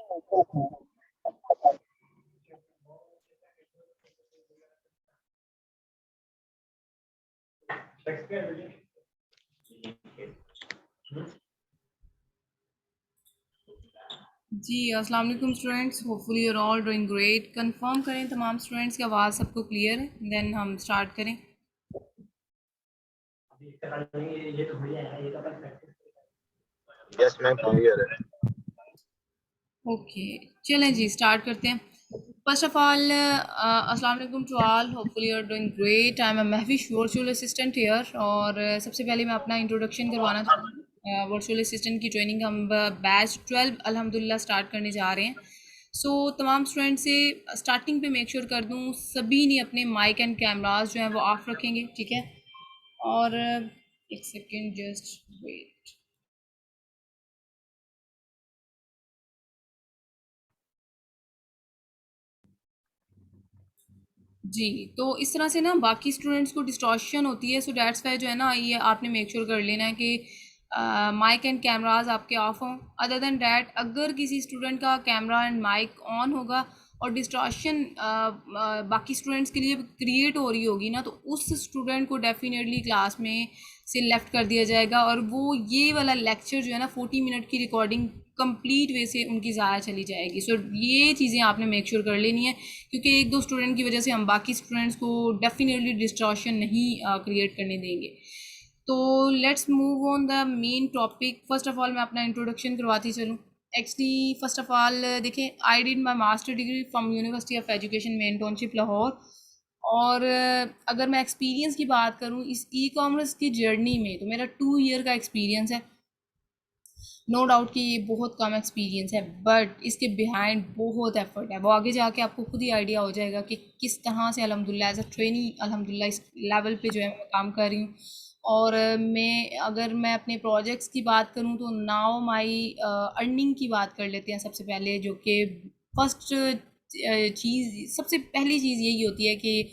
जी अस्सलाम वालेकुम students, hopefully you're all doing great. Confirm करें तमाम स्टूडेंट्स की आवाज़ सबको क्लियर है, देन हम स्टार्ट करें। यस मैम, क्लियर है। ओके, चलें जी स्टार्ट करते हैं। फर्स्ट ऑफ ऑल अस्सलाम वालेकुम to all, hopefully you're doing great. I am Mahvish virtual assistant here. और सबसे पहले मैं अपना इंट्रोडक्शन करवाना चाहूँगी। वर्चुअल असिस्टेंट की ट्रेनिंग हम बैच 12 अल्हम्दुलिल्लाह स्टार्ट करने जा रहे हैं। सो तमाम स्टूडेंट से स्टार्टिंग पे मेक श्योर कर दूँ सभी ने अपने माइक एंड कैमराज जो हैं वो ऑफ रखेंगे, ठीक है। और एक सेकेंड, जस्ट वेट। जी, तो इस तरह से ना बाकी स्टूडेंट्स को डिस्टॉर्शन होती है, सो दैट्स वाई जो है ना ये आपने मेक श्योर कर लेना है कि माइक एंड कैमराज आपके ऑफ हों। अदर देन डैट अगर किसी स्टूडेंट का कैमरा एंड माइक ऑन होगा और डिस्ट्रैक्शन बाकी स्टूडेंट्स के लिए क्रिएट हो रही होगी ना, तो उस स्टूडेंट को डेफिनेटली क्लास में से लेफ्ट कर दिया जाएगा और वो ये वाला लेक्चर जो है ना 40 मिनट की रिकॉर्डिंग कंप्लीट वे से उनकी ज़ाया चली जाएगी। सो ये चीज़ें आपने मेक श्योर कर लेनी है, क्योंकि एक दो स्टूडेंट की वजह से हम बाकी स्टूडेंट्स को डेफिनेटली डिस्ट्रैक्शन नहीं क्रिएट करने देंगे। तो let's move on the main topic. First of all मैं अपना इंट्रोडक्शन करवाती चलूँ। एक्चुअली फर्स्ट ऑफ ऑल देखें, I did my master degree from university of education main township Lahore. और अगर मैं एक्सपीरियंस की बात करूँ इस ई कॉमर्स की जर्नी में, तो मेरा 2 ईयर का एक्सपीरियंस है। नो डाउट कि ये बहुत कम एक्सपीरियंस है, बट इसके बिहाइंड बहुत एफर्ट है। वो आगे जाके आपको खुद ही आइडिया हो जाएगा कि किस तरह से अल्हम्दुलिल्लाह एज अ ट्रेनी अल्हम्दुलिल्लाह इस लेवल पे जो है मैं काम कर रही हूँ। और अगर मैं अपने प्रोजेक्ट्स की बात करूँ तो नाउ माई अर्निंग की बात कर लेते हैं सबसे पहले, जो कि फर्स्ट चीज़, सबसे पहली चीज़ यही होती है कि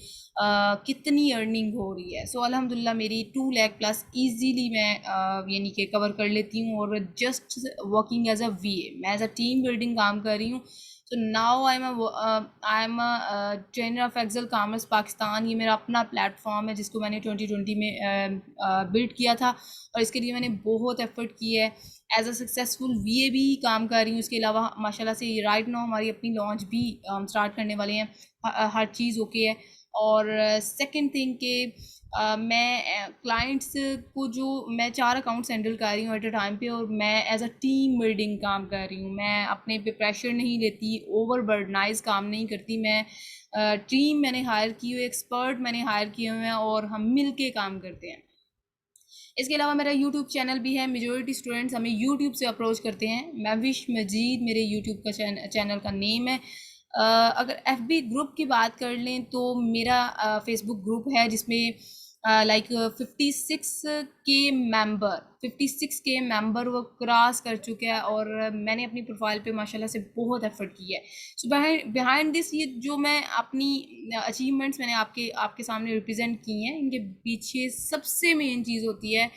कितनी अर्निंग हो रही है। सो अल्हम्दुलिल्लाह मेरी 2 लाख प्लस ईजीली मैं यानी कि कवर कर लेती हूँ। और just working as a VA, मैं एज अ टीम बिल्डिंग काम कर रही हूँ। तो now I am a trainer of Excel Commerce Pakistan. ये मेरा अपना प्लेटफॉर्म है जिसको मैंने 2020 में बिल्ड किया था, और इसके लिए मैंने बहुत एफर्ट की है। एज अ सक्सेसफुल वीए भी काम कर रही हूँ। इसके अलावा माशाल्लाह से राइट नाउ हमारी अपनी लॉन्च भी हम स्टार्ट करने वाले हैं। हर चीज़ ओके है। और सेकंड थिंग के मैं क्लाइंट्स को जो मैं 4 अकाउंट्स हैंडल कर रही हूँ एट अ टाइम पे, और मैं एज अ टीम बिल्डिंग काम कर रही हूँ। मैं अपने पे प्रेशर नहीं लेती, ओवर बर्डनाइज काम नहीं करती। मैं टीम मैंने हायर की हुई, एक्सपर्ट मैंने हायर किए हुए हैं, और हम मिल के काम करते हैं। इसके अलावा मेरा यूट्यूब चैनल भी है। मेजोरिटी स्टूडेंट्स हमें यूट्यूब से अप्रोच करते हैं। महविश मजीद मेरे यूट्यूब का चैनल का नेम है। अगर एफबी ग्रुप की बात कर लें तो मेरा फेसबुक ग्रुप है जिसमें लाइक 56 के मेंबर वो क्रॉस कर चुके हैं, और मैंने अपनी प्रोफाइल पे माशाल्लाह से बहुत एफर्ट की है। सो बिहाइंड दिस, ये जो मैं अपनी अचीवमेंट्स मैंने आपके आपके सामने रिप्रेजेंट की हैं, इनके पीछे सबसे मेन चीज़ होती है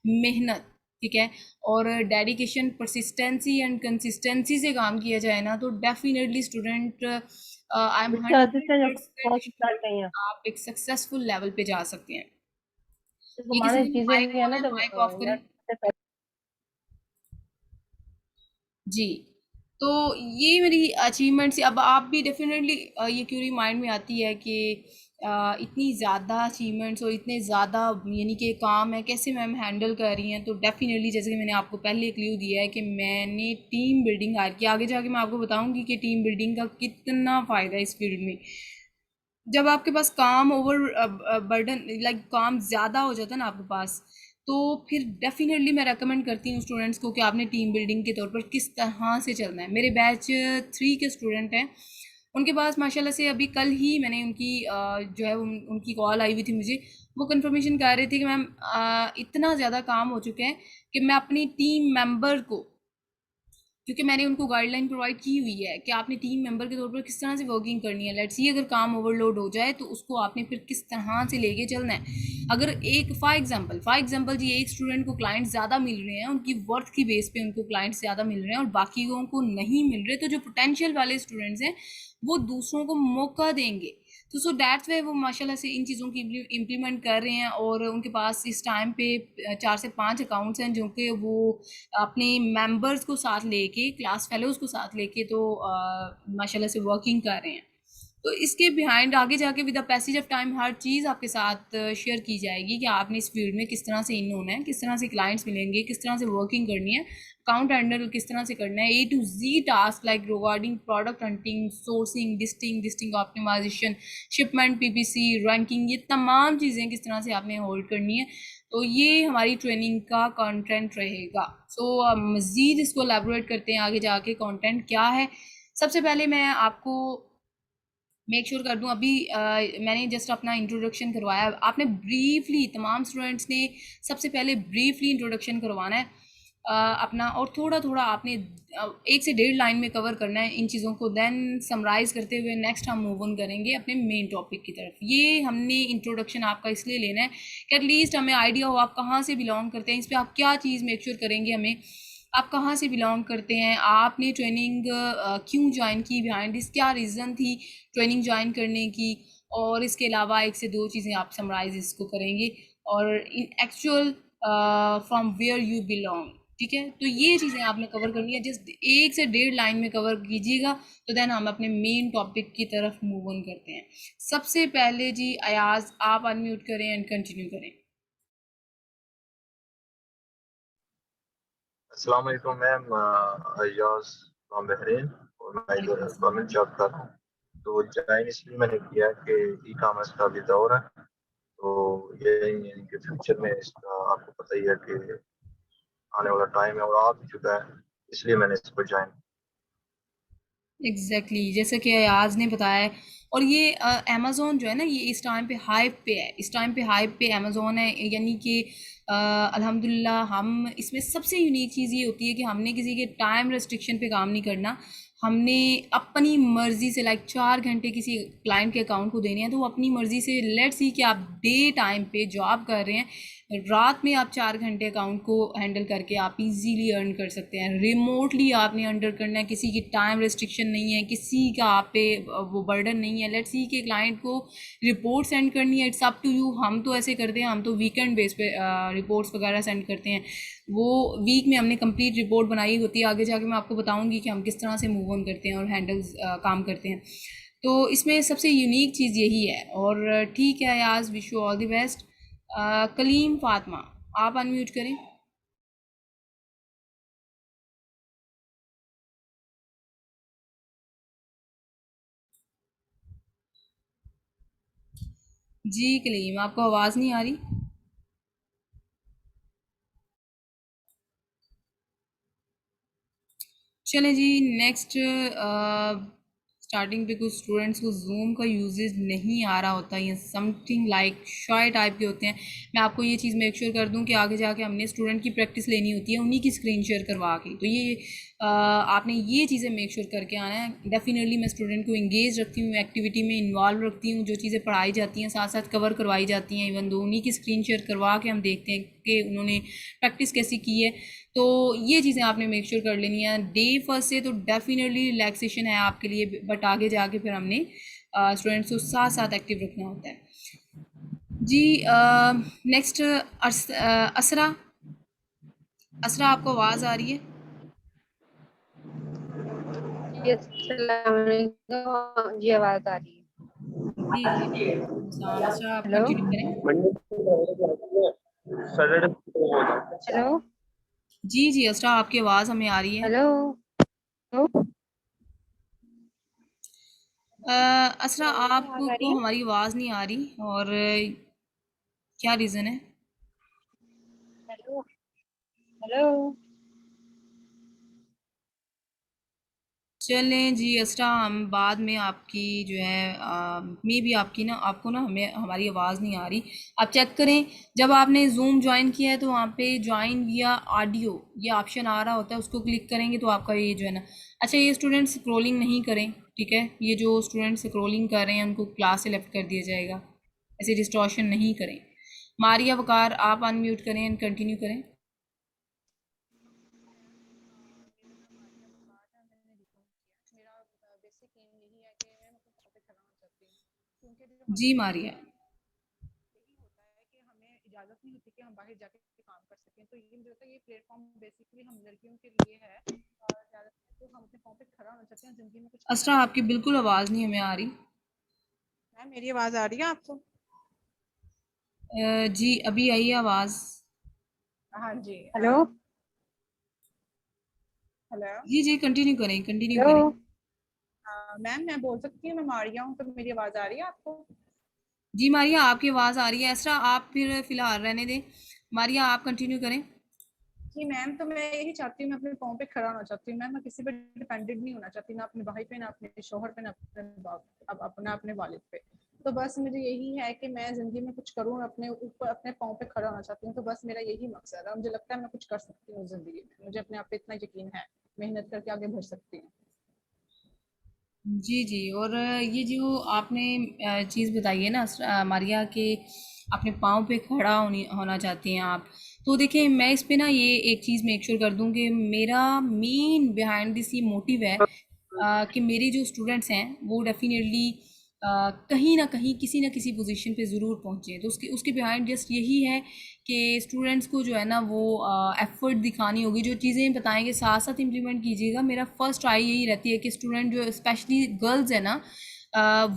मेहनत, ठीक है। और डेडिकेशन, परसिस्टेंसी एंड कंसिस्टेंसी से काम किया जाए ना, तो definitely student I am 100% sure आप एक सक्सेसफुल लेवल पे जा सकते हैं। ये किसी ने माइक ऑन है, माइक ऑफ करें। जी, तो ये मेरी अचीवमेंट्स। अब आप भी डेफिनेटली ये क्यूरी माइंड में आती है कि इतनी ज़्यादा अचीवमेंट्स और इतने ज़्यादा यानी कि काम है, कैसे मैम हैंडल कर रही हैं। तो डेफिनेटली जैसे कि मैंने आपको पहले क्लू दिया है कि मैंने टीम बिल्डिंग हायर की। आगे जाके मैं आपको बताऊंगी कि टीम बिल्डिंग का कितना फ़ायदा है इस फील्ड में। जब आपके पास काम ओवर बर्डन लाइक काम ज़्यादा हो जाता है ना आपके पास, तो फिर डेफिनेटली मैं रेकमेंड करती हूँ स्टूडेंट्स को कि आपने टीम बिल्डिंग के तौर पर किस तरह से चलना है। मेरे बैच 3 के स्टूडेंट हैं, उनके पास माशाल्लाह से अभी कल ही मैंने उनकी जो है उनकी कॉल आई हुई थी मुझे। वो कंफर्मेशन कर रहे थे कि मैम इतना ज़्यादा काम हो चुका है कि मैं अपनी टीम मेंबर को क्योंकि मैंने उनको गाइडलाइन प्रोवाइड की हुई है कि आपने टीम मेंबर के तौर पर किस तरह से वर्किंग करनी है। लेट्स सी अगर काम ओवरलोड हो जाए तो उसको आपने फिर किस तरह से लेके चलना है। अगर एक फॉर एग्जांपल जी एक स्टूडेंट को क्लाइंट्स ज़्यादा मिल रहे हैं, उनकी वर्थ की बेस पे उनको क्लाइंट्स ज़्यादा मिल रहे हैं और बाकियों को नहीं मिल रहे, तो जो पोटेंशियल वाले स्टूडेंट्स हैं वो दूसरों को मौका देंगे। तो सो दैट्स वे वो माशाल्लाह से इन चीज़ों की इम्प्लीमेंट कर रहे हैं और उनके पास इस टाइम पे 4 से 5 अकाउंट्स हैं जो कि वो अपने मेंबर्स को साथ लेके, क्लास फेलोज़ को साथ लेके तो माशाल्लाह से वर्किंग कर रहे हैं। तो इसके बिहाइंड आगे जाके with the passage of time हर चीज़ आपके साथ शेयर की जाएगी कि आपने इस फील्ड में किस तरह से इन होना है, किस तरह से क्लाइंट्स मिलेंगे, किस तरह से वर्किंग करनी है, अकाउंट हैंडल किस तरह से करना है, A to Z task like regarding product hunting, sourcing, listing optimization, shipment, PPC, ranking, ये तमाम चीज़ें किस तरह से आपने होल्ड करनी है। तो ये हमारी ट्रेनिंग का कंटेंट रहेगा। सो मज़ीद इसको एलैबोरेट करते हैं आगे जाके कंटेंट क्या है। सबसे पहले मैं आपको मेक श्योर कर दूं, अभी मैंने जस्ट अपना इंट्रोडक्शन करवाया, आपने ब्रीफली तमाम स्टूडेंट्स ने सबसे पहले ब्रीफली इंट्रोडक्शन करवाना है अपना, और थोड़ा थोड़ा आपने 1 से 1.5 लाइन में कवर करना है इन चीज़ों को। देन समराइज़ करते हुए नेक्स्ट हम मूव ऑन करेंगे अपने मेन टॉपिक की तरफ। ये हमने इंट्रोडक्शन आपका इसलिए लेना है कि एटलीस्ट हमें आइडिया हो आप कहाँ से बिलोंग करते हैं, इस पर आप क्या चीज़ मेक श्योर करेंगे हमें, आप कहाँ से बिलोंग करते हैं, आपने ट्रेनिंग क्यों ज्वाइन की, बिहाइंड दिस क्या रीज़न थी ट्रेनिंग ज्वाइन करने की, और इसके अलावा 1 से 2 चीज़ें आप समराइज इसको करेंगे, और in actual from where you belong. ठीक है, तो ये चीज़ें आपने कवर करनी है, जस्ट 1 से 1.5 लाइन में कवर कीजिएगा, तो देन हम अपने मेन टॉपिक की तरफ मूव ऑन करते हैं। सबसे पहले जी अयाज आप अनम्यूट करें एंड कंटिन्यू करें। अस्सलाम वालेकुम मैम, अय्याज फ्रॉम बहरीन और मैं इधर गवर्नमेंट जॉब कर रहा हूँ। तो ज्वाइन इसलिए मैंने किया कि ई कामर्स का भी दौर है, तो ये यानी कि फ्यूचर में इसका आपको पता ही है कि आने वाला टाइम है और आ भी चुका है, इसलिए मैंने इसको ज्वाइन। एग्जैक्टली exactly, जैसे कि अयाज ने बताया है। और ये अमेज़ोन जो है ना, ये इस टाइम पे हाइप पे है, इस टाइम पे हाइप पे अमेज़ोन है, यानी कि अल्हम्दुलिल्लाह हम इसमें सबसे यूनिक चीज़ ये होती है कि हमने किसी के टाइम रेस्ट्रिक्शन पे काम नहीं करना। हमने अपनी मर्ज़ी से लाइक 4 घंटे किसी क्लाइंट के अकाउंट को देने हैं, तो वो अपनी मर्ज़ी से, लेट्स सी कि आप डे टाइम पे जॉब कर रहे हैं, रात में आप 4 घंटे अकाउंट को हैंडल करके आप इजीली अर्न कर सकते हैं। रिमोटली आपने अंडर करना है, किसी की टाइम रेस्ट्रिक्शन नहीं है, किसी का आप पे वो बर्डन नहीं है। लेट्स सी कि क्लाइंट को रिपोर्ट सेंड करनी है, इट्स अप टू यू। हम तो ऐसे करते हैं, हम तो वीकेंड बेस पे रिपोर्ट्स वगैरह सेंड करते हैं, वो वीक में हमने कंप्लीट रिपोर्ट बनाई होती है। आगे जाके मैं आपको बताऊंगी कि हम किस तरह से मूव ऑन करते हैं और हैंडल काम करते हैं। तो इसमें सबसे यूनिक चीज़ यही है। और ठीक है याज, wish you all the best. Kaleem Fatima आप अनम्यूट करें। जी कलीम, आपको आवाज़ नहीं आ रही? चलें जी, नेक्स्ट स्टार्टिंग पे कुछ स्टूडेंट्स को जूम का यूजेस नहीं आ रहा होता, या समथिंग लाइक शॉय टाइप के होते हैं। मैं आपको ये चीज़ मेक श्योर कर दूं कि आगे जाके हमने स्टूडेंट की प्रैक्टिस लेनी होती है उन्हीं की स्क्रीन शेयर करवा के, तो ये आपने ये चीज़ें मेक श्योर करके आना है। डेफिनेटली मैं स्टूडेंट को इंगेज रखती हूँ, एक्टिविटी में इन्वॉल्व रखती हूँ, जो चीज़ें पढ़ाई जाती हैं साथ साथ कवर करवाई जाती हैं, इवन दो उन्हीं की स्क्रीन शेयर करवा के हम देखते हैं कि उन्होंने प्रैक्टिस कैसी की है। तो ये चीज़ें आपने मेक श्योर कर लेनी है। डे फर्स्ट से तो डेफिनेटली रिलैक्सेशन है आपके लिए, बट आगे जाके फिर हमने स्टूडेंट्स को साथ साथ एक्टिव रखना होता है जी। नेक्स्ट असरा, असरा आपको आवाज़ आ रही है? जी अस्सलाम वालेकुम। जी आवाज़ आ रही है। जी जी, वालेकुम असरा आप हेलो कंटिन्यू करें। हेलो जी जी असरा, आपकी आवाज़ हमें आ रही है। हेलो हेलो, असरा आवाज़ आ रही आपको है। हमारी आवाज़ नहीं आ रही, और क्या रीज़न है? हेलो हेलो चलें जी अस्टा, हम बाद में आपकी जो है मे भी आपकी ना, आपको ना हमें हमारी आवाज़ नहीं आ रही। आप चेक करें, जब आपने जूम ज्वाइन किया है तो वहाँ पे ज्वाइन विया ऑडियो ये ऑप्शन आ रहा होता है, उसको क्लिक करेंगे तो आपका ये जो है ना। अच्छा, ये स्टूडेंट स्क्रोलिंग नहीं करें, ठीक है? ये जो स्टूडेंट स्क्रोलिंग कर रहे हैं उनको क्लास से लेफ्ट कर दिया जाएगा। ऐसे डिस्टॉर्शन नहीं करें। मारिया वकार, आप अनम्यूट करें एंड कंटिन्यू करें। मेरा नाम मारिया वकार है। मैंने रिकॉर्ड किया। मेरा बेसिक एम यही है कि मैं मतलब टॉपिक कराना चाहती हूँ, क्योंकि जो जी हमें मारिया। यही होता है कि हमें इजाज़त नहीं होती कि हम बाहर जाके काम कर सकें। तो ये मुझे लगता है ये प्लेटफॉर्म बेसिकली हम लड़कियों के लिए है, और ज़्यादातर तो हम अपने पाँव पे खड़ा होना चाहते हैं, ज़िंदगी में कुछ करना अस्टा, चाहते आपकी हैं। बिल्कुल आवाज़ नहीं हमें आ रही। मैम मेरी आवाज़ आ रही है आपको? जी अभी आई है आवाज़। हाँ जी। Hello hello. जी जी, कंटिन्यू करें, कंटिन्यू हेलो। करें। मैम मैं बोल सकती हूँ, मैं मारिया हूँ, तो मेरी आवाज़ आ रही है आपको? जी मारिया, आपकी आवाज़ आ रही है। ऐसा आप फिर फ़िलहाल रहने दें। मारिया, आप कंटिन्यू करें। जी मैम, तो मैं यही चाहती हूँ, मैं अपने पाँव पे खड़ा होना चाहती हूँ मैम। मैं किसी पे डिपेंडेंट नहीं होना चाहती, ना अपने भाई पे, ना अपने शोहर पे, ना अपने बाप, अब अपना अपने वालिद पे। तो बस मुझे यही है कि मैं ज़िंदगी में कुछ करूँ, अपने ऊपर अपने पाँव पे खड़ा होना चाहती हूँ। तो बस मेरा यही मकसद है। मुझे लगता है मैं कुछ कर सकती हूँ ज़िंदगी में। मुझे अपने आप पे इतना यकीन है, मेहनत करके आगे बढ़ सकती हूँ। जी जी, और ये जो आपने चीज़ बताई है ना मारिया, के अपने पाँव पे खड़ा होना चाहती हैं आप। तो देखिए, मैं इस पे ना ये एक चीज़ मेक श्योर कर दूं कि मेरा मेन बिहाइंड दिस ये मोटिव है कि मेरे जो स्टूडेंट्स हैं वो डेफिनेटली कहीं ना कहीं किसी ना किसी पोजीशन पे ज़रूर पहुँचे। तो उसके उसके बिहाइंड जस्ट यही है कि स्टूडेंट्स को जो है ना वो एफर्ट दिखानी होगी। जो चीज़ें बताएंगे साथ साथ इम्प्लीमेंट कीजिएगा। मेरा फर्स्ट ट्राई यही रहती है कि स्टूडेंट जो स्पेशली गर्ल्स है ना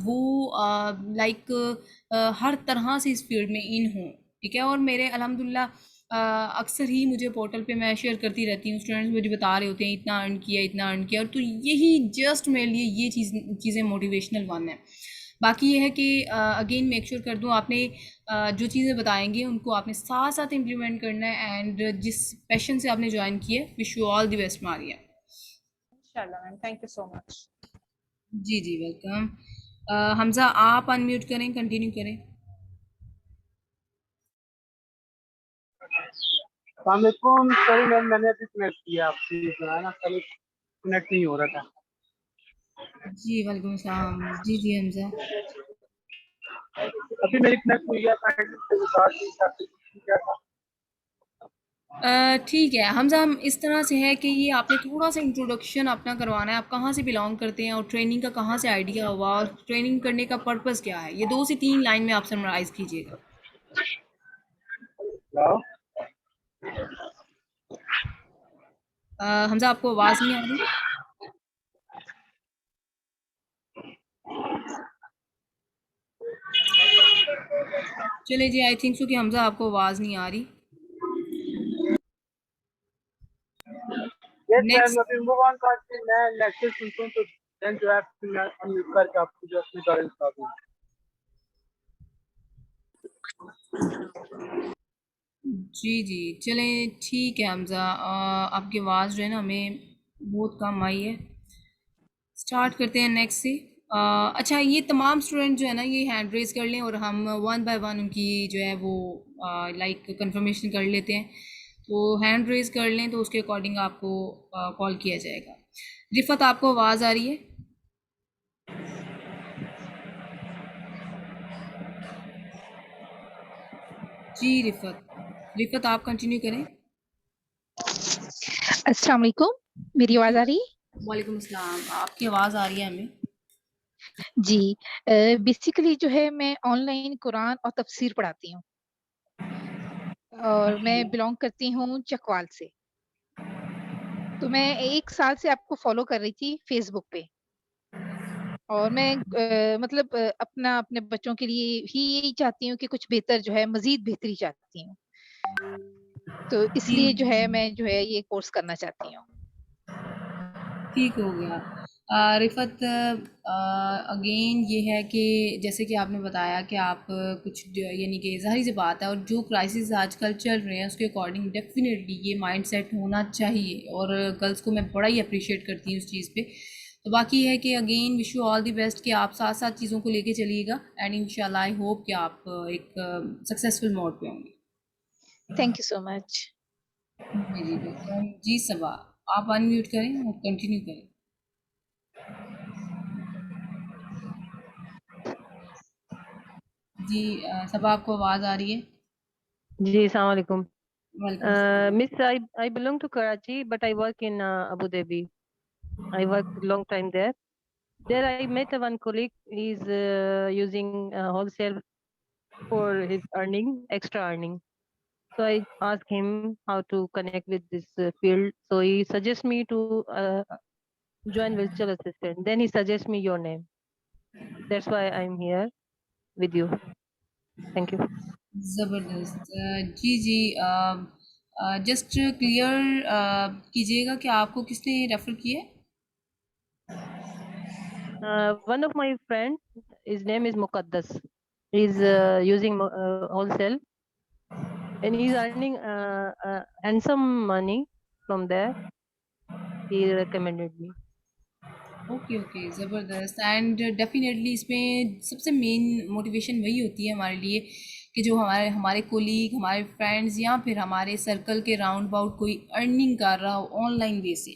वो लाइक हर तरह से इस फील्ड में इन हों, ठीक है? और मेरे अल्हम्दुलिल्लाह अक्सर ही मुझे पोर्टल पे मैं शेयर करती रहती हूँ, स्टूडेंट्स मुझे बता रहे होते हैं इतना अर्न किया, इतना अर्न किया। और तो यही जस्ट मेरे लिए ये चीज़ें मोटिवेशनल वन है। बाकी ये है कि अगेन मेक श्योर कर दूँ, आपने जो चीज़ें बताएंगे उनको आपने साथ साथ इम्प्लीमेंट करना है। एंड जिस पैशन से आपने ज्वाइन किया, wish you all the best Maria. इंशाल्लाह ma'am, thank you so much. जी जी, वेलकम। हमज़ा, आप अनम्यूट करें, कंटिन्यू करें। वालेकुम। सॉरी मैम, मैंने अभी कनेक्ट किया आपसे, जो है ना कल कनेक्ट नहीं हो रहा था। जी वालेकुम अस्सलाम। जी जी हमज़ा। अभी मेरी कनेक्ट हुई है, क्या था? ठीक है हमज़ा, हम इस तरह से है कि ये आपने थोड़ा सा इंट्रोडक्शन अपना करवाना है। आप कहाँ से बिलोंग करते हैं और ट्रेनिंग का कहाँ से आइडिया हुआ और ट्रेनिंग करने का पर्पस क्या है, ये 2 से 3 लाइन में आप समराइज़ कीजिएगा। हेलो। हमज़ा, आपको आवाज़ नहीं आ रही? चलिए जी, आई थिंक सो कि हमज़ा आपको आवाज़ नहीं आ रही। Yes ma'am, next. अभी मूव ऑन करके मैं लेक्चर सुनता हूँ, तो देन जो है फिर मैं अनम्यूट करके आपको जो अपने बारे में बता दूँ। जी जी, चलें ठीक है हमज़ा। आपकी आवाज़ जो है ना हमें बहुत कम आई है। स्टार्ट करते हैं नेक्स्ट से। अच्छा, ये तमाम स्टूडेंट जो है ना ये हैंड रेज कर लें और हम वन बाय वन उनकी जो है वो लाइक कंफर्मेशन कर लेते हैं। तो हैंड रेज कर लें तो उसके अकॉर्डिंग आपको कॉल किया जाएगा। रिफत, आपको आवाज़ आ रही है? जी रिफत, रिफत आप कंटिन्यू करें। अस्सलाम वालेकुम, मेरी आवाज़ आ रही है? वालेकुम अस्सलाम, आपकी आवाज़ आ रही है हमें। जी, बेसिकली जो है मैं ऑनलाइन कुरान और तफसीर पढ़ाती हूँ और मैं बिलॉन्ग करती हूँ चकवाल से। तो मैं 1 साल से आपको फ़ॉलो कर रही थी फ़ेसबुक पे और मैं मतलब अपना अपने बच्चों के लिए ही यही चाहती हूँ कि कुछ बेहतर जो है मज़ीद बेहतरी चाहती हूँ। तो जी, इसलिए जो है मैं जो है ये कोर्स करना चाहती हूँ। ठीक हो गया। रिफ़त, अगेन ये है कि जैसे कि आपने बताया कि आप कुछ यानी कि ज़ाहिर सी बात है, और जो क्राइसिस आजकल चल रहे हैं उसके अकॉर्डिंग डेफिनेटली ये माइंडसेट होना चाहिए। और गर्ल्स को मैं बड़ा ही अप्रिशिएट करती हूँ उस चीज़ पे। तो बाकी है कि again wish you all the best कि आप साथ साथ चीज़ों को लेके चलिएगा, एंड इंशाल्लाह आई होप कि आप एक सक्सेसफुल मोड पे होंगे। Thank you so much. जी जी वेलकम जी। सबा आप अनम्यूट करें और कंटिन्यू करें। जी सबा आपको आवाज़ आ रही है? जी, अस्सलाम वालेकुम। वेलकम सलाम। Miss, I belong to Karachi, but I work in Abu Dhabi. I worked long time there. There I met one colleague. He's using wholesale for his earning, extra earning. So I asked him how to connect with this field. So he suggests me to join virtual assistant. Then he suggests me your name. That's why I'm here with you. Thank you. ज़बरदस्त। जी जी just clear कीजिएगा कि आपको किसने refer किया है? One of my friends, his name is Muqaddas. He's using wholesale, and he's earning handsome money from there. He recommended me. Okay okay ज़बरदस्त। And definitely इसमें सबसे मेन मोटिवेशन वही होती है हमारे लिए कि जो हमारे हमारे कोलीग, हमारे फ्रेंड्स या फिर हमारे सर्कल के राउंड अबाउट कोई अर्निंग कर रहा हो ऑनलाइन वे से।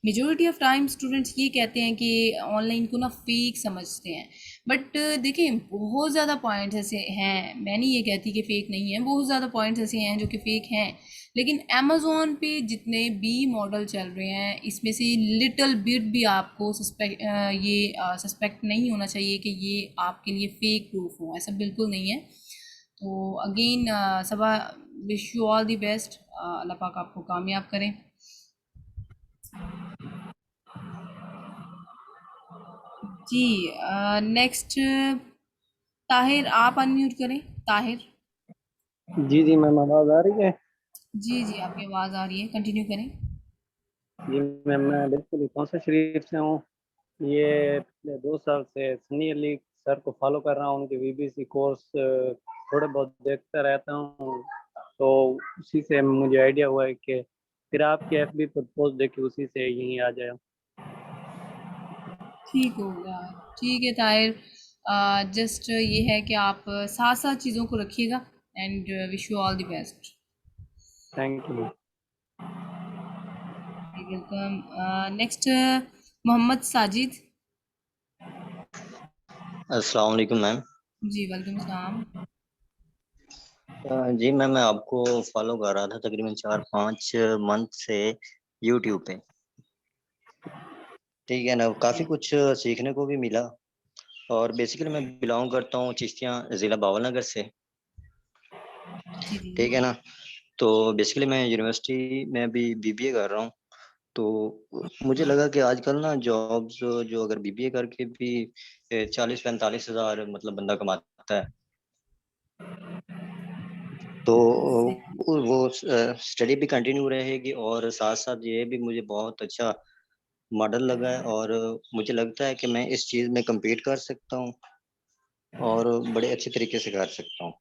मेजॉरिटी ऑफ टाइम स्टूडेंट्स ये कहते हैं कि ऑनलाइन को ना फेक समझते हैं, बट देखिए बहुत ज़्यादा पॉइंट्स ऐसे हैं, मैं नहीं ये कहती कि फ़ेक नहीं है, बहुत ज़्यादा पॉइंट्स ऐसे हैं जो कि फ़ेक हैं। लेकिन अमेज़ॉन पे जितने भी मॉडल चल रहे हैं इसमें से लिटिल बिट भी आपको सस्पेक्ट नहीं होना चाहिए कि ये आपके लिए फ़ेक प्रूफ हो, ऐसा बिल्कुल नहीं है। तो again Saba wish you all the best, Allah पाक आपको कामयाब करें। जी नेक्स्ट ताहिर आप अनम्यूट करें। ताहिर जी जी मैम, आवाज़ आ रही है? जी जी आपकी आवाज़ आ रही है, कंटिन्यू करें। जी मैम, मैं बिल्कुल कौंसल शरीफ से हूँ। ये पिछले 2 साल से सनी अली सर को फॉलो कर रहा हूँ, उनके वीबीसी कोर्स थोड़े बहुत देखता रहता हूँ, तो उसी से मुझे आइडिया हुआ है कि फिर आपके एफबी पर पोस्ट देखे उसी से यहीं आ जाए। ठीक होगा, ठीक है ताहिर। जस्ट ये है कि आप साथ साथ चीज़ों को रखिएगा, and wish you all the best. Thank you. Welcome. Next Mohammad Sajid. अस्सलाम वालेकुम मैम। जी वालेकुम सलाम। जी मैम, मैं आपको फॉलो कर रहा था तकरीबन 4-5 मंथ से यूट्यूब पे, ठीक है ना। काफ़ी कुछ सीखने को भी मिला, और बेसिकली मैं बिलोंग करता हूँ चिश्तियाँ ज़िला बावलनगर से, जी जी ठीक है ना। तो बेसिकली मैं यूनिवर्सिटी में अभी बीबीए कर रहा हूँ, तो मुझे लगा कि आजकल ना जॉब्स जो अगर बीबीए करके भी 40-45 हज़ार मतलब बंदा कमाता है, तो वो स्टडी भी कंटिन्यू रहेगी, और साथ साथ ये भी मुझे बहुत अच्छा मॉडल लगा है, और मुझे लगता है कि मैं इस चीज़ में compete कर सकता हूँ और बड़े अच्छे तरीके से कर सकता हूँ।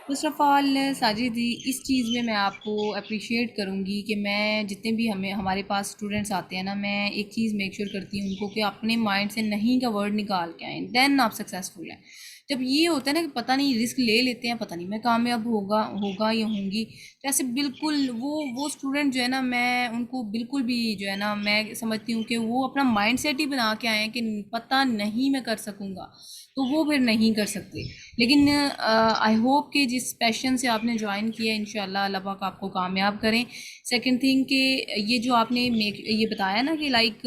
फर्स्ट ऑफ ऑल साजिद जी, इस चीज़ में मैं आपको अप्रिशिएट करूँगी कि मैं जितने भी हमारे पास स्टूडेंट्स आते हैं ना, मैं एक चीज़ मेक श्योर करती हूँ उनको कि अपने माइंड से नहीं का वर्ड निकाल के आएँ, देन आप सक्सेसफुल हैं। जब ये होता है ना कि पता नहीं रिस्क ले लेते हैं, पता नहीं मैं कामयाब होगा या होंगी, तो ऐसे बिल्कुल वो स्टूडेंट जो है ना, मैं उनको बिल्कुल भी जो है ना, मैं समझती हूँ कि वो अपना माइंड सेट ही बना के आए कि पता नहीं मैं कर सकूँगा, तो वो फिर नहीं कर सकते। लेकिन आई होप कि जिस पैशन से आपने ज्वाइन किया इंशाल्लाह अल्लाह पाक आपको कामयाब करें। सेकंड थिंग कि ये जो आपने ये बताया ना कि लाइक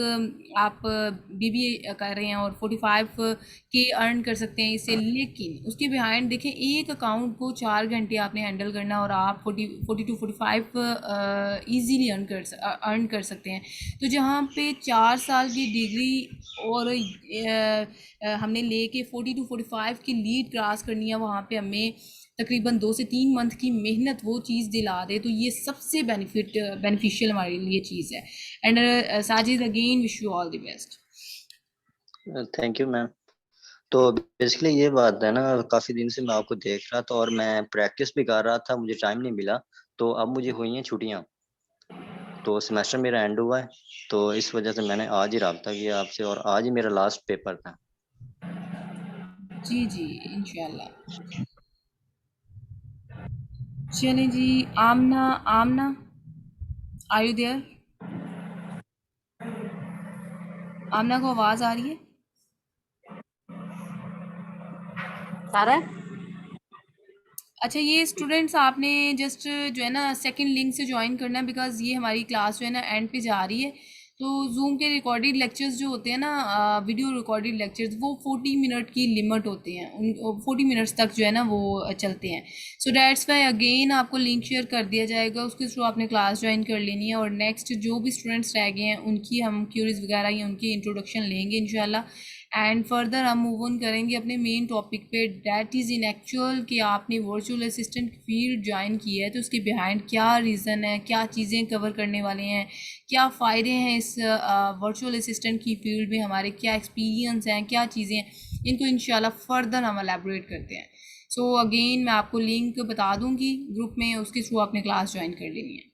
आप बीबीए कर रहे हैं और 45 के अर्न कर सकते हैं इससे, लेकिन उसके बिहाइंड देखें एक अकाउंट को 4 घंटे आपने हैंडल करना और आप 42-45 ईजीली अर्न कर सकते हैं। तो जहाँ पे 4 साल की डिग्री और हमने लेके 40 to 45 की लीड क्रॉस करनी है, वहाँ पे हमें तकरीबन 2 से 3 मंथ की मेहनत वो चीज़ दिला दे, तो ये सबसे बेनिफिशियल हमारे लिए चीज़ है। And Sajid again wish you all the best. Thank you ma'am. तो बेसिकली ये बात है ना, काफ़ी दिन से मैं आपको देख रहा था और मैं प्रैक्टिस भी कर रहा था, मुझे टाइम नहीं मिला, तो अब मुझे हुई हैं छुट्टियाँ, तो सेमेस्टर मेरा एंड हुआ है, तो इस वजह से मैंने आज ही रब्ता किया आपसे, और आज ही मेरा लास्ट पेपर था। जी जी, इंशाल्लाह। चलें जी, आमना आमना आर यू देयर? आमना को आवाज़ आ रही है? सारा अच्छा, ये स्टूडेंट्स आपने जस्ट जो है ना सेकंड लिंक से ज्वाइन करना है, बिकॉज़ ये हमारी क्लास जो है ना एंड पे जा रही है। तो जूम के रिकॉर्डेड लेक्चर्स जो होते हैं ना, वीडियो रिकॉर्डेड लेक्चर्स, वो 40 मिनट की लिमिट होते हैं, उन 40 मिनट्स तक जो है ना वो चलते हैं। सो डैट्स वाई अगेन आपको लिंक शेयर कर दिया जाएगा, उसके थ्रू आपने क्लास ज्वाइन कर लेनी है। और नेक्स्ट जो भी स्टूडेंट्स रह गए हैं उनकी हम क्यूरीज वगैरह या उनकी इंट्रोडक्शन लेंगे इंशाल्लाह। एंड फर्दर हम मूव ऑन करेंगे अपने मेन टॉपिक पे, डैट इज़ इन एक्चुअल कि आपने वर्चुअल असिस्टेंट फील्ड ज्वाइन की है तो उसके बिहाइंड क्या रीज़न है, क्या चीज़ें कवर करने वाले हैं, क्या फ़ायदे हैं इस वर्चुअल असिस्टेंट की फील्ड में, हमारे क्या एक्सपीरियंस हैं, क्या चीज़ें हैं, इनको इंशाल्लाह फर्दर हम एलैबोरेट करते हैं। सो अगेन मैं आपको लिंक बता दूंगी ग्रुप में, उसके थ्रू आपने क्लास ज्वाइन कर लेनी है।